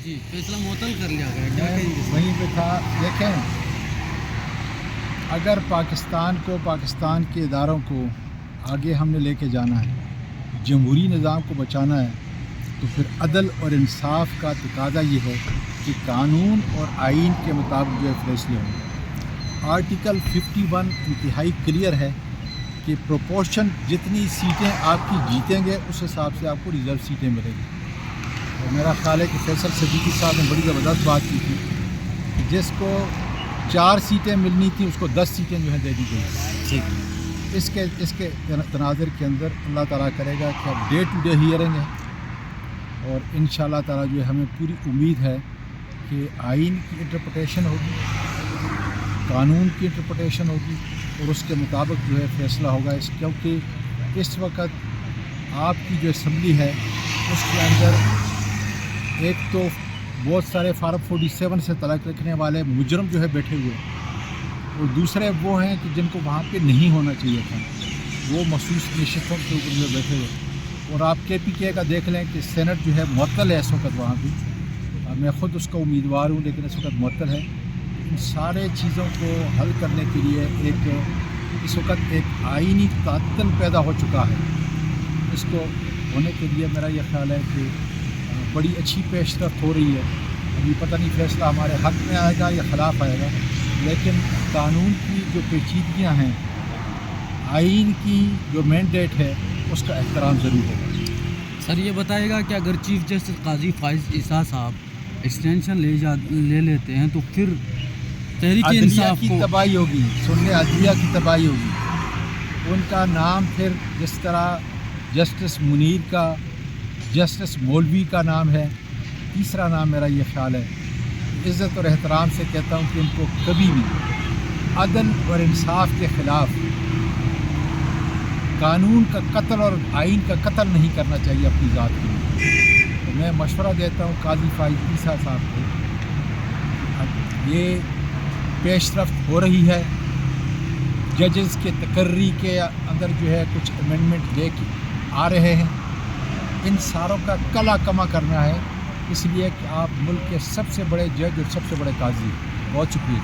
جی فیصلہ معطل کر لیا گیا، کیا کہیں گے؟ وہیں پہ تھا. دیکھیں، اگر پاکستان کے اداروں کو آگے ہم نے لے کے جانا ہے، جمہوری نظام کو بچانا ہے، تو پھر عدل اور انصاف کا تقاضا یہ ہے کہ قانون اور آئین کے مطابق جو ہے فیصلے ہوں. آرٹیکل 51 انتہائی کلیئر ہے کہ پروپورشن جتنی سیٹیں آپ کی جیتیں گے اس حساب سے آپ کو ریزرو سیٹیں ملیں گی. اور میرا خیال ہے کہ فیصل صدیقی صاحب نے بڑی زبردست بات کی تھی کہ جس کو 4 سیٹیں ملنی تھیں اس کو 10 سیٹیں جو ہیں دے دی گئی. ٹھیک. اس کے تناظر کے اندر اللہ تعالیٰ کرے گا کہ اب ڈے ٹو ڈے ہیئرنگ ہے، اور ان شاء اللہ تعالیٰ جو ہے ہمیں پوری امید ہے کہ آئین کی انٹرپریٹیشن ہوگی، قانون کی انٹرپریٹیشن ہوگی، اور اس کے مطابق جو ہے فیصلہ ہوگا. کیونکہ اس وقت آپ کی جو اسمبلی ہے اس کے اندر ایک تو بہت سارے فارم 47 سے تعلق رکھنے والے مجرم جو ہے بیٹھے ہوئے ہیں، اور دوسرے وہ ہیں کہ جن کو وہاں پہ نہیں ہونا چاہیے تھا، وہ مخصوص نشستوں کے اوپر جو ہے بیٹھے ہوئے. اور آپ KPK کا دیکھ لیں کہ سینٹ جو ہے معطل ہے اس وقت وہاں پہ. میں خود اس کا امیدوار ہوں لیکن اس وقت معطل ہے. ان سارے چیزوں کو حل کرنے کے لیے اس وقت ایک آئینی تعطل پیدا ہو چکا ہے. اس کو ہونے کے لیے میرا یہ خیال ہے کہ بڑی اچھی پیش رفت ہو رہی ہے. ابھی پتہ نہیں فیصلہ ہمارے حق میں آئے گا یا خلاف آئے گا، لیکن قانون کی جو پیچیدگیاں ہیں، آئین کی جو مینڈیٹ ہے، اس کا احترام ضرور ہوگا. سر یہ بتائے گا کہ اگر چیف جسٹس قاضی فائز عیسیٰ صاحب ایکسٹینشن لے لیتے ہیں تو پھر تحریک انصاف کی کو تباہی ہوگی، سننے عدلیہ کی تباہی ہوگی. ان کا نام پھر جس طرح جسٹس منیر کا، جسٹس مولوی کا نام ہے، تیسرا نام میرا یہ خیال ہے، عزت اور احترام سے کہتا ہوں کہ ان کو کبھی بھی عدل اور انصاف کے خلاف قانون کا قتل اور آئین کا قتل نہیں کرنا چاہیے اپنی ذات کے لیے. تو میں مشورہ دیتا ہوں قاضی فائز عیسیٰ صاحب کو، یہ پیش رفت ہو رہی ہے، ججز کے تقرری کے اندر جو ہے کچھ امینڈمنٹ لے کے آ رہے ہیں، ان ساروں کا کلا کما کرنا ہے، اس لیے کہ آپ ملک کے سب سے بڑے جج اور سب سے بڑے قاضی ہیں. بہت شکریہ.